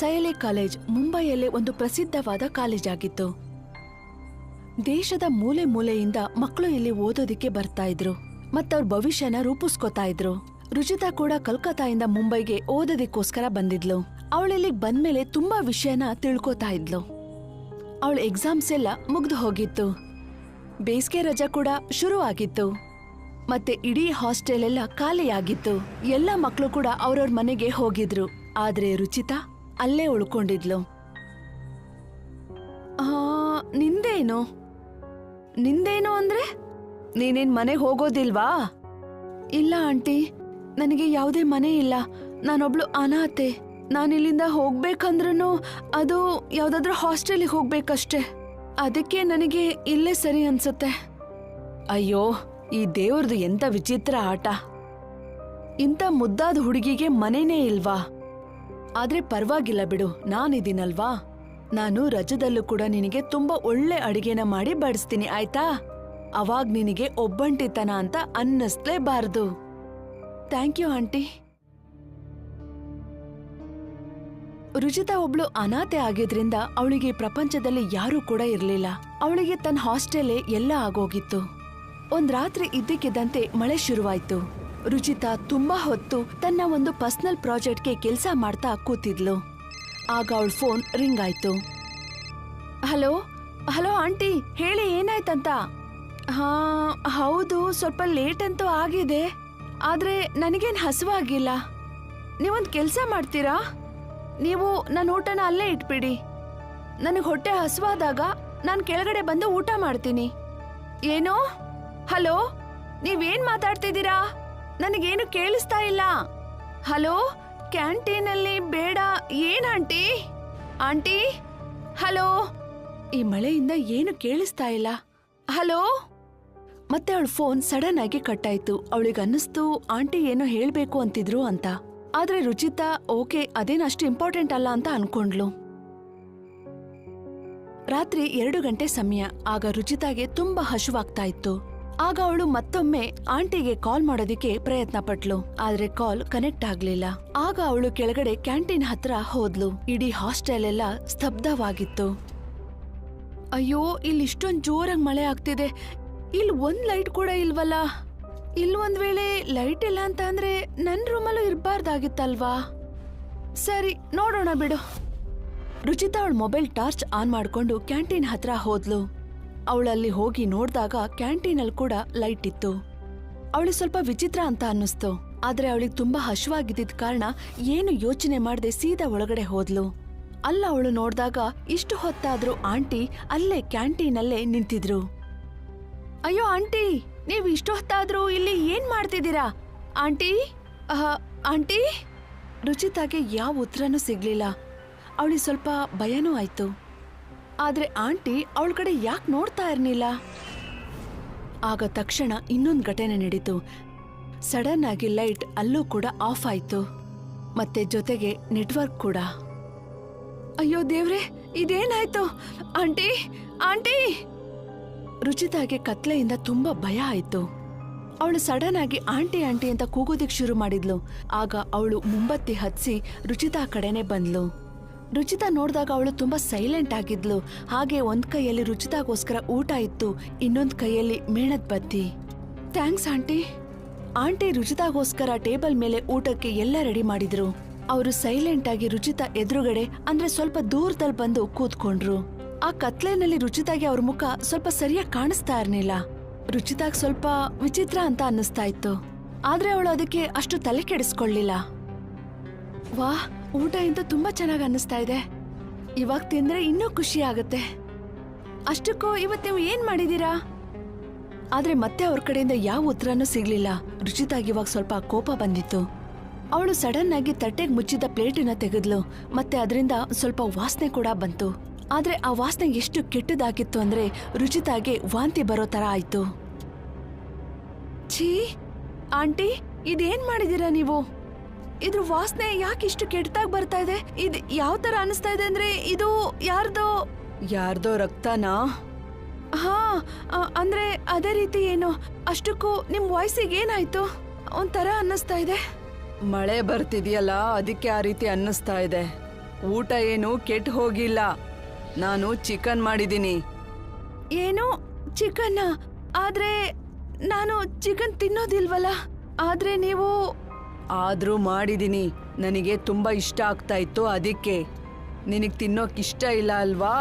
ಸಯಲೆ college ಮುಂಬೈಯಲ್ಲೇ ಒಂದು ಪ್ರಸಿದ್ಧವಾದ college ಆಗಿತ್ತು. ದೇಶದ ಮೂಲೆ ಮೂಲೆಯಿಂದ ಮಕ್ಕಳು ಇಲ್ಲಿ ಓದೋದಿಕ್ಕೆ ಬರ್ತಾ ಇದ್ರು ಮತ್ತವ್ರ ಭವಿಷ್ಯನ ರೂಪಿಸ್ಕೊತಾ ಇದ್ರು. ರುಚಿತಾ ಕೂಡ ಕಲ್ಕತ್ತಾಯಿಂದ ಮುಂಬೈಗೆ ಓದೋದಕ್ಕೋಸ್ಕರ ಬಂದಿದ್ಲು. ಅವಳಿಲ್ಲಿಗ್ ಬಂದ್ಮೇಲೆ ತುಂಬಾ ವಿಷಯನ ತಿಳ್ಕೊತಾ ಇದ್ಲು. ಅವಳ ಎಕ್ಸಾಮ್ಸ್ ಎಲ್ಲ ಮುಗ್ದು ಹೋಗಿತ್ತು. ಬೇಸಿಗೆ ರಜಾ ಕೂಡ ಶುರು ಆಗಿತ್ತು. ಮತ್ತೆ ಇಡೀ ಹಾಸ್ಟೆಲ್ ಎಲ್ಲ ಖಾಲಿಯಾಗಿತ್ತು. ಎಲ್ಲ ಮಕ್ಕಳು ಕೂಡ ಅವ್ರವ್ರ ಮನೆಗೆ ಹೋಗಿದ್ರು. ಆದ್ರೆ ರುಚಿತಾ ಅಲ್ಲೇ ಉಳ್ಕೊಂಡಿದ್ಲು. ನಿಂದೇನು ಅಂದ್ರೆ ನೀನೇನ್ ಮನೆಗೆ ಹೋಗೋದಿಲ್ವಾ? ಇಲ್ಲ ಆಂಟಿ, ನನಗೆ ಯಾವುದೇ ಮನೆ ಇಲ್ಲ. ನಾನೊಬ್ಳು ಅನಾಥೆ. ನಾನಿಲ್ಲಿಂದ ಹೋಗ್ಬೇಕಂದ್ರೂ ಅದು ಯಾವ್ದಾದ್ರೂ ಹಾಸ್ಟೆಲಿಗೆ ಹೋಗ್ಬೇಕಷ್ಟೆ. ಅದಕ್ಕೆ ನನಗೆ ಇಲ್ಲೇ ಸರಿ ಅನ್ಸುತ್ತೆ. ಅಯ್ಯೋ, ಈ ದೇವ್ರದು ಎಂತ ವಿಚಿತ್ರ ಆಟ. ಇಂಥ ಮುದ್ದಾದ ಹುಡುಗಿಗೆ ಮನೆನೇ ಇಲ್ವಾ? ಆದ್ರೆ ಪರವಾಗಿಲ್ಲ ಬಿಡು, ನಾನಿದ್ದೀನಲ್ವಾ. ನಾನು ರಜದಲ್ಲೂ ಕೂಡ ನಿನಗೆ ತುಂಬಾ ಒಳ್ಳೆ ಅಡಿಗೆನ ಮಾಡಿ ಬಡಿಸ್ತೀನಿ, ಆಯ್ತಾ? ಅವಾಗ್ ನಿನಗೆ ಒಬ್ಬಂಟಿತನ ಅಂತ ಅನ್ನಿಸ್ಲೇಬಾರ್ದು. Thank you aunty. ರುಚಿತಾ ಒಬ್ಳು ಅನಾಥೆ ಆಗಿದ್ರಿಂದ ಅವಳಿಗೆ ಪ್ರಪಂಚದಲ್ಲಿ ಯಾರೂ ಕೂಡ ಇರ್ಲಿಲ್ಲ. ಅವಳಿಗೆ ತನ್ನ ಹಾಸ್ಟೆಲೇ ಎಲ್ಲ ಆಗೋಗಿತ್ತು. ಒಂದ್ ರಾತ್ರಿ ಇದ್ದಕ್ಕಿದ್ದಂತೆ ಮಳೆ ಶುರುವಾಯ್ತು. ರುಚಿತಾ ತುಂಬಾ ಹೊತ್ತು ತನ್ನ ಒಂದು ಪರ್ಸನಲ್ ಪ್ರಾಜೆಕ್ಟ್ಗೆ ಕೆಲಸ ಮಾಡ್ತಾ ಕೂತಿದ್ಲು. ಆಗ ಅವಳ ಫೋನ್ ರಿಂಗ್ ಆಯ್ತು. ಹಲೋ ಹಲೋ ಆಂಟಿ, ಹೇಳಿ ಏನಾಯ್ತಂತ? ಹಾ ಹೌದು, ಸ್ವಲ್ಪ ಲೇಟ್ ಅಂತೂ ಆಗಿದೆ. ಆದ್ರೆ ನನಗೇನ್ ಹಸುವಾಗಿಲ್ಲ. ನೀವೊಂದ್ ಕೆಲ್ಸ ಮಾಡ್ತೀರಾ? ನೀವು ನನ್ನ ಊಟನ ಅಲ್ಲೇ ಇಟ್ಬಿಡಿ. ನನಗೆ ಹೊಟ್ಟೆ ಹಸುವಾದಾಗ ನಾನು ಕೆಳಗಡೆ ಬಂದು ಊಟ ಮಾಡ್ತೀನಿ. ಏನೋ? ಹಲೋ, ನೀವೇನ್ ಮಾತಾಡ್ತಿದ್ದೀರಾ? ನನಗೇನು ಕೇಳಿಸ್ತಾ ಇಲ್ಲ. ಹಲೋ, ಕ್ಯಾಂಟೀನಲ್ಲಿ ಬೇಡ. ಏನ್ ಆಂಟಿ? Aunty hello. ಈ ಮಳೆಯಿಂದ ಏನು ಕೇಳಿಸ್ತಾ ಇಲ್ಲ. ಹಲೋ. ಮತ್ತೆ ಅವಳ ಫೋನ್ ಸಡನ್ ಆಗಿ ಕಟ್ ಆಯ್ತು. ಅವಳಿಗೆ ಅನ್ನಿಸ್ತು ಆಂಟಿ ಏನೋ ಹೇಳ್ಬೇಕು ಅಂತಿದ್ರು ಅಂತ. ಆದ್ರೆ ರುಚಿತಾ ಓಕೆ, ಅದೇನು ಅಷ್ಟು ಇಂಪಾರ್ಟೆಂಟ್ ಅಲ್ಲ ಅಂತ ಅನ್ಕೊಂಡ್ಲು. ರಾತ್ರಿ 2 ಗಂಟೆ ಸಮಯ. ಆಗ ರುಚಿತಾಗೆ ತುಂಬಾ ಹಶುವಾಗ್ತಾ ಇತ್ತು. ಆಗ ಅವಳು ಮತ್ತೊಮ್ಮೆ ಆಂಟಿಗೆ ಕಾಲ್ ಮಾಡೋದಿಕ್ಕೆ ಪ್ರಯತ್ನ ಪಟ್ಲು. ಆದ್ರೆ ಕಾಲ್ ಕನೆಕ್ಟ್ ಆಗ್ಲಿಲ್ಲ. ಆಗ ಅವಳು ಕೆಳಗಡೆ ಕ್ಯಾಂಟೀನ್ ಹತ್ರ ಹೋದ್ಲು. ಇಡೀ ಹಾಸ್ಟೆಲ್ ಎಲ್ಲ ಸ್ತಬ್ಧವಾಗಿತ್ತು. ಅಯ್ಯೋ, ಇಲ್ಲಿ ಇಷ್ಟೊಂದ್ ಜೋರಾಗಿ ಮಳೆ ಆಗ್ತಿದೆ. ಇಲ್ಲಿ ಒಂದ್ ಲೈಟ್ ಕೂಡ ಇಲ್ವಲ್ಲ. ಇಲ್ಲಿ ಒಂದ್ ವೇಳೆ ಲೈಟ್ ಇಲ್ಲ ಅಂತ ಅಂದ್ರೆ ನನ್ ರೂಮಲ್ಲೂ ಇರ್ಬಾರ್ದಾಗಿತ್ತಲ್ವಾ? ಸರಿ, ನೋಡೋಣ ಬಿಡು. ರುಚಿತಾ ಅವಳ ಮೊಬೈಲ್ ಟಾರ್ಚ್ ಆನ್ ಮಾಡ್ಕೊಂಡು ಕ್ಯಾಂಟೀನ್ ಹತ್ರ ಹೋದ್ಲು. ಅವಳಲ್ಲಿ ಹೋಗಿ ನೋಡ್ದಾಗ ಕ್ಯಾಂಟೀನಲ್ಲಿ ಕೂಡ ಲೈಟ್ ಇತ್ತು. ಅವಳಿಗೆ ಸ್ವಲ್ಪ ವಿಚಿತ್ರ ಅಂತ ಅನ್ನಿಸ್ತು. ಆದ್ರೆ ಅವಳಿಗೆ ತುಂಬಾ ಹಶುವಾಗಿದ್ದ ಕಾರಣ ಏನು ಯೋಚನೆ ಮಾಡದೆ ಸೀದಾ ಒಳಗಡೆ ಹೋದ್ಲು. ಅಲ್ಲ ಅವಳು ನೋಡ್ದಾಗ ಇಷ್ಟು ಹೊತ್ತಾದ್ರೂ ಆಂಟಿ ಅಲ್ಲೇ ಕ್ಯಾಂಟೀನಲ್ಲೇ ನಿಂತಿದ್ರು. ಅಯ್ಯೋ ಆಂಟಿ, ನೀವು ಇಷ್ಟು ಹೊತ್ತಾದ್ರೂ ಇಲ್ಲಿ ಏನ್ ಮಾಡ್ತಿದ್ದೀರಾ? Aunty aunty. ರುಚಿತಾಗೆ ಯಾವ ಉತ್ತರನೂ ಸಿಗ್ಲಿಲ್ಲ. ಅವಳಿಗೆ ಸ್ವಲ್ಪ ಭಯನೂ ಆಯ್ತು. ಆದ್ರೆ ಆಂಟಿ ಅವಳ ಕಡೆ ಯಾಕೆ ನೋಡ್ತಾ ಇರ್ಲಿಲ್ಲ? ಆಗ ತಕ್ಷಣ ಇನ್ನೊಂದು ಘಟನೆ ನಡೀತು. ಸಡನ್ ಆಗಿ ಲೈಟ್ ಅಲ್ಲೂ ಕೂಡ ಆಫ್ ಆಯ್ತು. ಮತ್ತೆ ಜೊತೆಗೆ ನೆಟ್ವರ್ಕ್ ಕೂಡ. ಅಯ್ಯೋ ದೇವ್ರೆ, ಇದೇನಾಯ್ತು? Aunty aunty. ರುಚಿತಾಗೆ ಕತ್ಲೆಯಿಂದ ತುಂಬಾ ಭಯ ಆಯ್ತು. ಅವಳು ಸಡನ್ ಆಗಿ ಆಂಟಿ ಆಂಟಿ ಅಂತ ಕೂಗೋದಿಕ್ ಶುರು ಮಾಡಿದ್ಲು. ಆಗ ಅವಳು ಮುಂಬತ್ತಿ ಹತ್ಸಿ ರುಚಿತಾ ಕಡೆನೆ ಬಂದ್ಲು. ರುಚಿತಾ ನೋಡಿದಾಗ ಅವಳು ತುಂಬಾ ಸೈಲೆಂಟ್ ಆಗಿದ್ಲು. ಹಾಗೆ ಒಂದ್ ಕೈಯಲ್ಲಿ ರುಚಿತಾಗೋಸ್ಕರ ಊಟ ಇತ್ತು, ಇನ್ನೊಂದ್ ಕೈಯಲ್ಲಿ ಮೇಣದ ಬತ್ತಿ. Thanks aunty. ಆಂಟಿ ರುಚಿತಾಗೋಸ್ಕರ ಟೇಬಲ್ ಮೇಲೆ ಊಟಕ್ಕೆ ಎಲ್ಲ ರೆಡಿ ಮಾಡಿದ್ರು. ಅವರು ಸೈಲೆಂಟ್ ಆಗಿ ರುಚಿತಾ ಎದುರುಗಡೆ ಅಂದ್ರೆ ಸ್ವಲ್ಪ ದೂರದಲ್ಲಿ ಬಂದು ಕೂತ್ಕೊಂಡ್ರು. ಆ ಕತ್ಲೆನಲ್ಲಿ ರುಚಿತಾಗೆ ಅವ್ರ ಮುಖ ಸ್ವಲ್ಪ ಸರಿಯಾಗಿ ಕಾಣಿಸ್ತಾ ಇರ್ಲಿಲ್ಲ. ರುಚಿತಾಗ್ ಸ್ವಲ್ಪ ವಿಚಿತ್ರ ಅಂತ ಅನ್ನಿಸ್ತಾ ಇತ್ತು. ಆದ್ರೆ ಅವಳು ಅದಕ್ಕೆ ಅಷ್ಟು ತಲೆ ಕೆಡಿಸ್ಕೊಳ್ಳಿಲ್ಲ. ವಾಹ್, ಊಟ ಇಂತ ತುಂಬಾ ಚೆನ್ನಾಗಿ ಅನ್ನಿಸ್ತಾ ಇದೆ. ಇವಾಗ ತಿಂದ್ರೆ ಇನ್ನೂ ಖುಷಿ ಆಗತ್ತೆ. ಅಷ್ಟಕ್ಕೂ ಇವತ್ತು ನೀವು ಏನ್ ಮಾಡಿದೀರಾ? ಆದ್ರೆ ಮತ್ತೆ ಅವ್ರ ಕಡೆಯಿಂದ ಯಾವ ಉತ್ತರನೂ ಸಿಗ್ಲಿಲ್ಲ. ರುಚಿತಾಗಿ ಇವಾಗ ಸ್ವಲ್ಪ ಕೋಪ ಬಂದಿತ್ತು. ಅವಳು ಸಡನ್ ಆಗಿ ತಟ್ಟೆಗೆ ಮುಚ್ಚಿದ ಪ್ಲೇಟಿನ ತೆಗೆದ್ಲು. ಮತ್ತೆ ಅದರಿಂದ ಸ್ವಲ್ಪ ವಾಸನೆ ಕೂಡ ಬಂತು. ಆದ್ರೆ ಆ ವಾಸನೆ ಎಷ್ಟು ಕೆಟ್ಟದಾಗಿತ್ತು ಅಂದ್ರೆ ರುಚಿತಾಗೆ ವಾಂತಿ ಬರೋ ತರ ಆಯ್ತು. ಛೀ ಆಂಟಿ, ಇದೇನ್ ಮಾಡಿದೀರಾ ನೀವು? ಇದ್ರ ವಾಸನೆ ಯಾಕೆ ಇಷ್ಟು ಕೆಟ್ಟದಾಗಿ ಬರ್ತಾ ಇದೆ? ಇದು ಯಾವ ತರ ಅನಿಸ್ತಾ ಇದೆ ಅಂದ್ರೆ ಇದು ಯಾರ್ದೋ ರಕ್ತನಾ? ಹಾ, ಅಂದ್ರೆ ಅದೇ ರೀತಿ ಏನೋ. ಅಷ್ಟಕ್ಕೂ ನಿಮ್ ವಾಯ್ಸಿಗೆ ಏನಾಯ್ತು? ಒಂಥರ ಅನ್ನಿಸ್ತಾ ಇದೆ. ಮಳೆ ಬರ್ತಿದ್ಯಲ್ಲ, ಅದಕ್ಕೆ ಆ ರೀತಿ ಅನ್ನಿಸ್ತಾ ಇದೆ. ಊಟ ಏನು ಕೆಟ್ಟು ಹೋಗಿಲ್ಲ. ನಾನು ಚಿಕನ್ ಮಾಡಿದ್ದೀನಿ. ಏನು ಚಿಕನ್ನ? ಆದ್ರೆ ನಾನು ಚಿಕನ್ ತಿನ್ನೋದಿಲ್ವಲ್ಲ. ಆದ್ರೆ ನೀವು ಆದ್ರೂ ಮಾಡಿದ್ದೀನಿ. ನನಗೆ ತುಂಬಾ ಇಷ್ಟ ಆಗ್ತಾ ಇತ್ತು, ಅದಕ್ಕೆ. ನಿನಗೆ ತಿನ್ನೋಕಿಷ್ಟ ಇಲ್ಲ ಅಲ್ವಾ,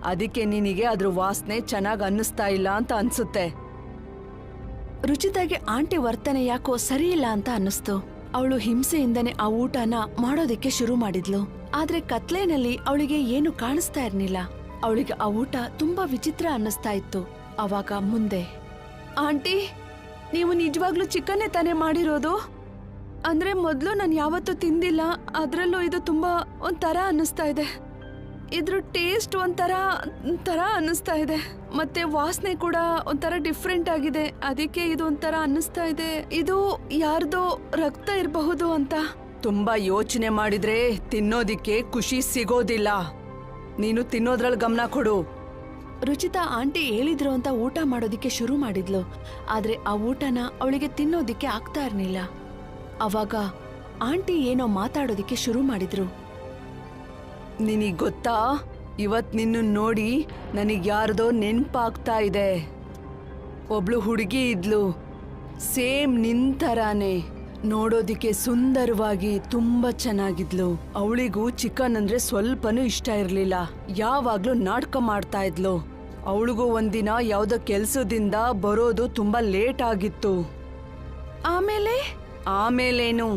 ಅದಕ್ಕೆ ನಿನಗೆ ಅದ್ರ ವಾಸನೆ ಚೆನ್ನಾಗಿ ಅನ್ನಿಸ್ತಾ ಇಲ್ಲ ಅಂತ ಅನ್ಸುತ್ತೆ. ರುಚಿತಾಗೆ ಆಂಟಿ ವರ್ತನೆ ಯಾಕೋ ಸರಿ ಇಲ್ಲ ಅಂತ ಅನ್ನಿಸ್ತು. ಅವಳು ಹಿಂಸೆಯಿಂದನೇ ಆ ಊಟನ ಮಾಡೋದಕ್ಕೆ ಶುರು ಮಾಡಿದ್ಲು. ಆದ್ರೆ ಕತ್ಲೆನಲ್ಲಿ ಅವಳಿಗೆ ಏನು ಕಾಣಿಸ್ತಾ ಇರ್ಲಿಲ್ಲ. ಅವಳಿಗೆ ಆ ಊಟ ತುಂಬಾ ವಿಚಿತ್ರ ಅನ್ನಿಸ್ತಾ ಇತ್ತು. ಅವಾಗ ಮುಂದೆ, ಆಂಟಿ, ನೀವು ನಿಜವಾಗ್ಲೂ ಚಿಕನ್ನೇ ತಾನೇ ಮಾಡಿರೋದು? ಅಂದ್ರೆ ಮೊದ್ಲು ನಾನು ಯಾವತ್ತೂ ತಿಂದಿಲ್ಲ, ಅದ್ರಲ್ಲೂ ಇದು ತುಂಬಾ ಒಂಥರ ಅನ್ನಿಸ್ತಾ ಇದೆ. ಇದ್ರ ಟೇಸ್ಟ್ ಒಂಥರ ಅನ್ನಿಸ್ತಾ ಇದೆ, ಮತ್ತೆ ವಾಸನೆ ಕೂಡ ಒಂಥರ ಡಿಫ್ರೆಂಟ್ ಆಗಿದೆ. ಅದಕ್ಕೆ ಇದು ಒಂಥರ ಅನ್ನಿಸ್ತಾ ಇದೆ, ಇದು ಯಾರ್ದೋ ರಕ್ತ ಇರಬಹುದು ಅಂತ. ತುಂಬಾ ಯೋಚನೆ ಮಾಡಿದ್ರೆ ತಿನ್ನೋದಿಕ್ಕೆ ಖುಷಿ ಸಿಗೋದಿಲ್ಲ. ನೀನು ತಿನ್ನೋದ್ರಲ್ಲಿ ಗಮನ ಕೊಡು. ರುಚಿತಾ ಆಂಟಿ ಹೇಳಿದ್ರು ಅಂತ ಊಟ ಮಾಡೋದಿಕ್ಕೆ ಶುರು ಮಾಡಿದ್ಲು. ಆದ್ರೆ ಆ ಊಟನ ಅವಳಿಗೆ ತಿನ್ನೋದಿಕ್ಕೆ ಆಗ್ತಾ ಇರ್ಲಿಲ್ಲ. ಅವಾಗ ಆಂಟಿ ಏನೋ ಮಾತಾಡೋದಿಕ್ಕೆ ಶುರು ಮಾಡಿದ್ರು. ನಿನಗ್ ಗೊತ್ತಾ, ಇವತ್ ನಿನ್ನ ನೋಡಿ ನನಗ್ ಯಾರ್ದೋ ನೆನ್ಪಾಗ್ತಾ ಇದೆ. ಒಬ್ಳು ಹುಡುಗಿ ಇದ್ಲು, ಸೇಮ್ ನಿನ್ ಥರಾನೇ, ನೋಡೋದಿಕ್ಕೆ ಸುಂದರವಾಗಿ ತುಂಬಾ ಚೆನ್ನಾಗಿದ್ಲು. ಅವಳಿಗೂ ಚಿಕನ್ ಅಂದ್ರೆ ಸ್ವಲ್ಪನೂ ಇಷ್ಟ ಇರ್ಲಿಲ್ಲ. ಯಾವಾಗ್ಲೂ ನಾಟಕ ಮಾಡ್ತಾ ಇದ್ಲು. ಅವಳಿಗೂ ಒಂದಿನ ಯಾವ್ದೋ ಕೆಲ್ಸದಿಂದ ಬರೋದು ತುಂಬಾ ಲೇಟ್ ಆಗಿತ್ತು. ಆಮೇಲೇನು,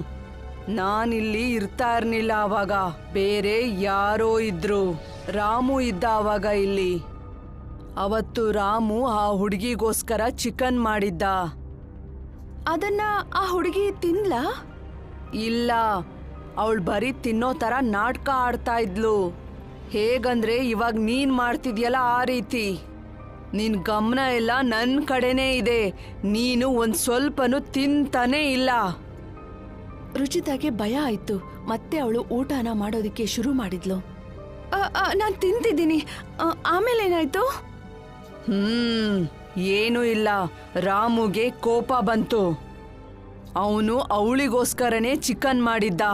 ನಾನಿಲ್ಲಿ ಇರ್ತಾ ಇರ್ಲಿಲ್ಲ. ಅವಾಗ ಬೇರೆ ಯಾರೋ ಇದ್ರು. ರಾಮು ಇದ್ದ ಅವಾಗ ಇಲ್ಲಿ. ಅವತ್ತು ರಾಮು ಆ ಹುಡುಗಿಗೋಸ್ಕರ ಚಿಕನ್ ಮಾಡಿದ್ದ. ಅದನ್ನ ಆ ಹುಡುಗಿ ತಿನ್ಲಾ? ಇಲ್ಲ, ಅವಳು ಬರೀ ತಿನ್ನೋ ತರ ನಾಟಕ ಆಡ್ತಾ ಇದ್ಲು. ಹೇಗಂದ್ರೆ ಇವಾಗ ನೀನ್ ಮಾಡ್ತಿದ್ಯಲ್ಲ ಆ ರೀತಿ. ನಿನ್ ಗಮನ ಎಲ್ಲ ನನ್ ಕಡೆನೇ ಇದೆ. ನೀನು ಒಂದ್ ಸ್ವಲ್ಪನೂ ತಿಂತಾನೇ ಇಲ್ಲ. ರುಚಿತಾಗೆ ಭಯ ಆಯ್ತು. ಮತ್ತೆ ಅವಳು ಊಟನ ಮಾಡೋದಿಕ್ಕೆ ಶುರು ಮಾಡಿದ್ಲು. ನಾನ್ ತಿಂತಿದ್ದೀನಿ. ಆಮೇಲೇನಾಯ್ತು? ಏನೂ ಇಲ್ಲ. ರಾಮುಗೆ ಕೋಪ ಬಂತು. ಅವನು ಅವಳಿಗೋಸ್ಕರನೇ ಚಿಕನ್ ಮಾಡಿದ್ದ.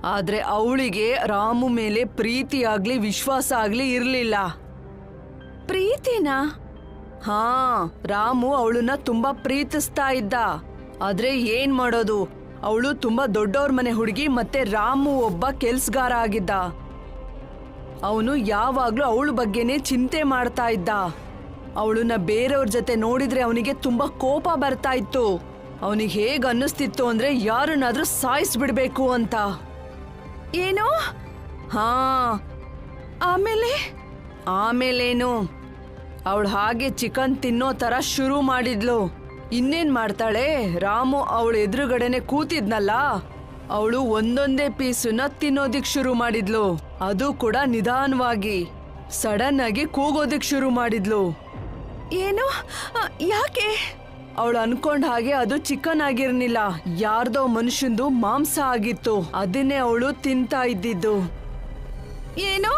ಆದ್ರೆ ಅವಳಿಗೆ ರಾಮು ಮೇಲೆ ಪ್ರೀತಿ ಆಗ್ಲಿ ವಿಶ್ವಾಸ ಆಗ್ಲಿ ಇರ್ಲಿಲ್ಲ. ಪ್ರೀತಿನಾ? ಹಾ, ರಾಮು ಅವಳನ್ನ ತುಂಬಾ ಪ್ರೀತಿಸ್ತಾ ಇದ್ದ. ಆದ್ರೆ ಏನ್ ಮಾಡೋದು, ಅವಳು ತುಂಬಾ ದೊಡ್ಡವ್ರ ಮನೆ ಹುಡುಗಿ, ಮತ್ತೆ ರಾಮು ಒಬ್ಬ ಕೆಲ್ಸಗಾರ ಆಗಿದ್ದ. ಅವನು ಯಾವಾಗ್ಲೂ ಅವಳ ಬಗ್ಗೆನೇ ಚಿಂತೆ ಮಾಡ್ತಾ ಇದ್ದ. ಅವಳನ್ನ ಬೇರೆಯವ್ರ ಜೊತೆ ನೋಡಿದ್ರೆ ಅವನಿಗೆ ತುಂಬಾ ಕೋಪ ಬರ್ತಾ ಇತ್ತು. ಅವನಿಗೆ ಹೇಗ್ ಅನ್ನಿಸ್ತಿತ್ತು ಅಂದ್ರೆ ಯಾರನ್ನಾದ್ರೂ ಸಾಯಿಸ್ಬಿಡ್ಬೇಕು ಅಂತ. ಏನೋ? ಹಾ. ಆಮೇಲೇನು, ಅವಳು ಹಾಗೆ ಚಿಕನ್ ತಿನ್ನೋ ತರ ಶುರು ಮಾಡಿದ್ಲು. ಇನ್ನೇನ್ ಮಾಡ್ತಾಳೆ, ರಾಮು ಅವಳು ಎದುರುಗಡೆನೆ ಕೂತಿದ್ನಲ್ಲ, ಅವಳು ಒಂದೊಂದೇ ಪೀಸನ್ನ ತಿನ್ನೋದಿಕ್ ಶುರು ಮಾಡಿದ್ಲು. ಅದು ಕೂಡ ನಿಧಾನವಾಗಿ. ಸಡನ್ ಆಗಿ ಕೂಗೋದಿಕ್ ಶುರು ಮಾಡಿದ್ಲು. ಏನು? ಯಾಕೆ? ಅವಳು ಅನ್ಕೊಂಡ್ ಹಾಗೆ ಅದು ಚಿಕನ್ ಆಗಿರ್ನಿಲ್ಲ, ಯಾರ್ದೋ ಮನುಷ್ಯಂದು ಮಾಂಸ ಆಗಿತ್ತು. ಅದನ್ನೇ ಅವಳು ತಿಂತಾ ಇದ್ದಿದ್ದು. ಏನು?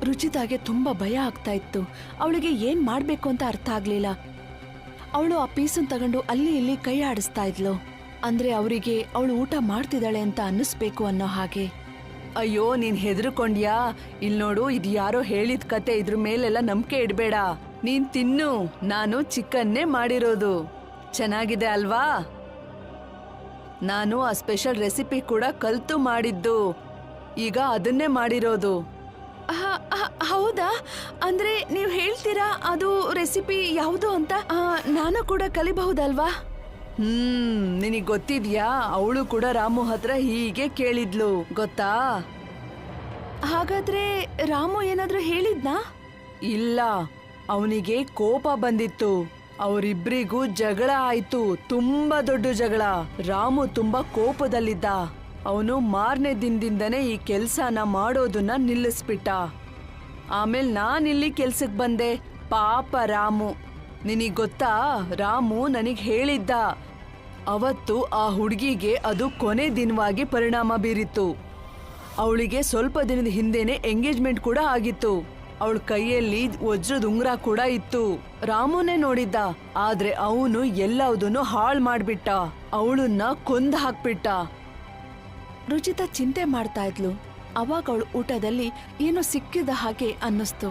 ರುಚಿತಾಗೆ ತುಂಬಾ ಭಯ ಆಗ್ತಾ ಇತ್ತು. ಅವಳಿಗೆ ಏನ್ ಮಾಡ್ಬೇಕು ಅಂತ ಅರ್ಥ ಆಗ್ಲಿಲ್ಲ. ಅವಳು ಆ ಪೀಸನ್ ತಗೊಂಡು ಅಲ್ಲಿ ಇಲ್ಲಿ ಕೈ ಆಡಿಸ್ತಾ ಇದ್ಲು. ಅಂದ್ರೆ ಅವರಿಗೆ ಅವಳು ಊಟ ಮಾಡ್ತಿದ್ದಾಳೆ ಅಂತ ಅನ್ನಿಸ್ಬೇಕು ಅನ್ನೋ ಹಾಗೆ. ಅಯ್ಯೋ, ನೀನ್ ಹೆದರ್ಕೊಂಡ್ಯಾ? ಇಲ್ ನೋಡು, ಇದು ಯಾರೋ ಹೇಳಿದ ಕತೆ, ಇದ್ರ ಮೇಲೆಲ್ಲ ನಂಬಿಕೆ ಇಡ್ಬೇಡ. ನೀನ್ ತಿನ್ನು, ನಾನು ಚಿಕನ್ನೇ ಮಾಡಿರೋದು. ಚೆನ್ನಾಗಿದೆ ಅಲ್ವಾ? ನಾನು ಆ ಸ್ಪೆಷಲ್ ರೆಸಿಪಿ ಕೂಡ ಕಲ್ತು ಮಾಡಿದ್ದು. ಈಗ ಅದನ್ನೇ ಮಾಡಿರೋದು. ಹೌದಾ? ಅಂದ್ರೆ ನೀವು ಹೇಳ್ತೀರಾ ಅದು ರೆಸಿಪಿ ಯಾವುದು ಅಂತ? ನಾನು ಕೂಡ ಕಲಿಬಹುದಲ್ವಾ? ನಿನಗ್ ಗೊತ್ತಿದ್ಯಾ, ಅವಳು ಕೂಡ ರಾಮು ಹತ್ರ ಹೀಗೆ ಕೇಳಿದ್ಲು, ಗೊತ್ತಾ? ಹಾಗಾದ್ರೆ ರಾಮು ಏನಾದ್ರೂ ಹೇಳಿದ್ನಾ? ಇಲ್ಲ, ಅವನಿಗೆ ಕೋಪ ಬಂದಿತ್ತು. ಅವರಿಬ್ರಿಗೂ ಜಗಳ ಆಯ್ತು, ತುಂಬಾ ದೊಡ್ಡ ಜಗಳ. ರಾಮು ತುಂಬಾ ಕೋಪದಲ್ಲಿದ್ದ. ಅವನು ಮಾರನೇ ದಿನದಿಂದನೇ ಈ ಕೆಲ್ಸನ ಮಾಡೋದನ್ನ ನಿಲ್ಲಿಸ್ಬಿಟ್ಟ. ಆಮೇಲೆ ನಾನಿಲ್ಲಿ ಕೆಲ್ಸಕ್ ಬಂದೆ. ಪಾಪ ರಾಮು. ನಿನಗ್ ಗೊತ್ತಾ, ರಾಮು ನನಗ್ ಹೇಳಿದ್ದ, ಅವತ್ತು ಆ ಹುಡುಗಿಗೆ ಅದು ಕೊನೆ ದಿನವಾಗಿ ಪರಿಣಾಮ ಬೀರಿತ್ತು. ಅವಳಿಗೆ ಸ್ವಲ್ಪ ದಿನದ ಹಿಂದೆನೆ ಎಂಗೇಜ್ಮೆಂಟ್ ಕೂಡ ಆಗಿತ್ತು. ಅವಳ ಕೈಯಲ್ಲಿ ವಜ್ರದ ಉಂಗುರ ಕೂಡ ಇತ್ತು. ರಾಮುನೇ ನೋಡಿದ್ದ, ಆದ್ರೆ ಅವನು ಎಲ್ಲದನ್ನು ಹಾಳು ಮಾಡ್ಬಿಟ್ಟ. ಅವಳನ್ನ ಕೊಂದು ಹಾಕ್ಬಿಟ್ಟ. ರುಚಿತಾ ಚಿಂತೆ ಮಾಡ್ತಾ ಇದ್ಲು. ಅವಾಗ ಅವಳು ಊಟದಲ್ಲಿ ಏನೋ ಸಿಕ್ಕಿದ ಹಾಗೆ ಅನ್ನಿಸ್ತು.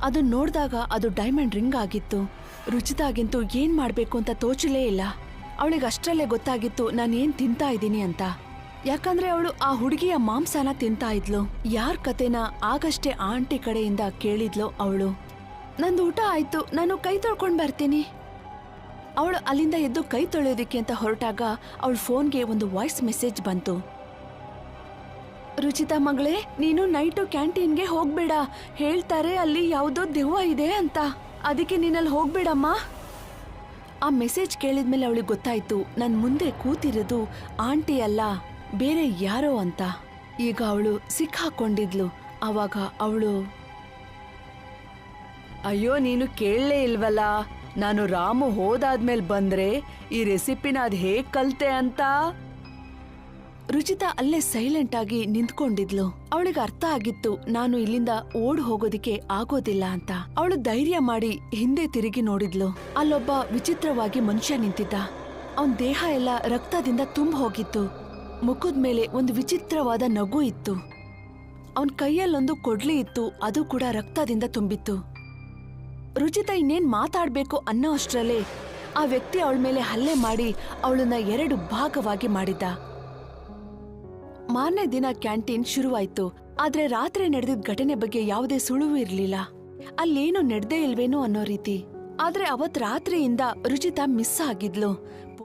ಅದು ನೋಡ್ದಾಗ ಅದು ಡೈಮಂಡ್ ರಿಂಗ್ ಆಗಿತ್ತು. ರುಚಿತಾಗಿಂತೂ ಏನ್ ಮಾಡ್ಬೇಕು ಅಂತ ತೋಚಲೇ ಇಲ್ಲ. ಅವಳಿಗೆ ಅಷ್ಟರಲ್ಲೇ ಗೊತ್ತಾಗಿತ್ತು ನಾನೇನ್ ತಿಂತಾ ಇದ್ದೀನಿ ಅಂತ. ಯಾಕಂದ್ರೆ ಅವಳು ಆ ಹುಡುಗಿಯ ಮಾಂಸನ ತಿಂತಾ ಇದ್ಲು. ಯಾರ್ ಕತೆನ ಆಗಷ್ಟೇ ಆಂಟಿ ಕಡೆಯಿಂದ ಕೇಳಿದ್ಲು ಅವಳು. ನಂದು ಊಟ ಆಯ್ತು, ನಾನು ಕೈ ತೊಳ್ಕೊಂಡ್ ಬರ್ತೀನಿ. ಅವಳು ಅಲ್ಲಿಂದ ಎದ್ದು ಕೈ ತೊಳೆಯೋದಿಕ್ಕೆ ಅಂತ ಹೊರಟಾಗ ಅವಳ ಫೋನ್ಗೆ ಒಂದು ವಾಯ್ಸ್ ಮೆಸೇಜ್ ಬಂತು. ರುಚಿತಾ ಮಗಳೇ, ನೀನು ನೈಟು ಕ್ಯಾಂಟೀನ್ಗೆ ಹೋಗ್ಬೇಡ. ಹೇಳ್ತಾರೆ ಅಲ್ಲಿ ಯಾವುದೋ ದೆವ್ವ ಇದೆ ಅಂತ. ಅದಕ್ಕೆ ನೀನಲ್ಲಿ ಹೋಗ್ಬೇಡಮ್ಮ. ಆ ಮೆಸೇಜ್ ಕೇಳಿದ್ಮೇಲೆ ಅವಳಿಗೆ ಗೊತ್ತಾಯ್ತು ನನ್ ಮುಂದೆ ಕೂತಿರೋದು ಆಂಟಿ ಅಲ್ಲ, ಬೇರೆ ಯಾರೋ ಅಂತ. ಈಗ ಅವಳು ಸಿಕ್ಕಾಕೊಂಡಿದ್ಲು. ಆವಾಗ ಅವಳು, ಅಯ್ಯೋ ನೀನು ಕೇಳಲೇ ಇಲ್ವಲ್ಲ, ನಾನು ರಾಮು ಹೋದಾದ್ಮೇಲೆ ಬಂದ್ರೆ ಈ ರೆಸಿಪಿನ ಅದ್ ಹೇಗ್ ಕಲ್ತೆ ಅಂತ. ರುಚಿತಾ ಅಲ್ಲೇ ಸೈಲೆಂಟ್ ಆಗಿ ನಿಂತ್ಕೊಂಡಿದ್ಲು. ಅವಳಿಗೆ ಅರ್ಥ ಆಗಿತ್ತು ನಾನು ಇಲ್ಲಿಂದ ಓಡ್ ಹೋಗೋದಿಕ್ಕೆ ಆಗೋದಿಲ್ಲ ಅಂತ. ಅವಳು ಧೈರ್ಯ ಮಾಡಿ ಹಿಂದೆ ತಿರುಗಿ ನೋಡಿದ್ಲು. ಅಲ್ಲೊಬ್ಬ ವಿಚಿತ್ರವಾಗಿ ಮನುಷ್ಯ ನಿಂತಿದ್ದ. ಅವನ್ ದೇಹ ಎಲ್ಲ ರಕ್ತದಿಂದ ತುಂಬ ಹೋಗಿತ್ತು. ಮುಖದ ಮೇಲೆ ಒಂದು ವಿಚಿತ್ರವಾದ ನಗು ಇತ್ತು. ಅವನ್ ಕೈಯಲ್ಲೊಂದು ಕೊಡ್ಲಿ ಇತ್ತು, ಅದು ಕೂಡ ರಕ್ತದಿಂದ ತುಂಬಿತ್ತು. ರುಚಿತಾ ಇನ್ನೇನ್ ಮಾತಾಡ್ಬೇಕು ಅನ್ನೋ ಅಷ್ಟ್ರಲ್ಲೇ ಆ ವ್ಯಕ್ತಿ ಅವಳ ಮೇಲೆ ಹಲ್ಲೆ ಮಾಡಿ ಅವಳನ್ನ 2 ಭಾಗವಾಗಿ ಮಾಡಿದ್ದ. ಮಾರನೇ ದಿನ ಕ್ಯಾಂಟೀನ್ ಶುರುವಾಯ್ತು. ಆದ್ರೆ ರಾತ್ರಿ ನಡೆದಿದ್ದ ಘಟನೆ ಬಗ್ಗೆ ಯಾವುದೇ ಸುಳುವು ಇರ್ಲಿಲ್ಲ. ಅಲ್ಲೇನು ನಡೆದೇ ಇಲ್ವೇನೋ ಅನ್ನೋ ರೀತಿ. ಆದ್ರೆ ಅವತ್ ರಾತ್ರಿಯಿಂದ ರುಚಿತಾ ಮಿಸ್ ಆಗಿದ್ಲು.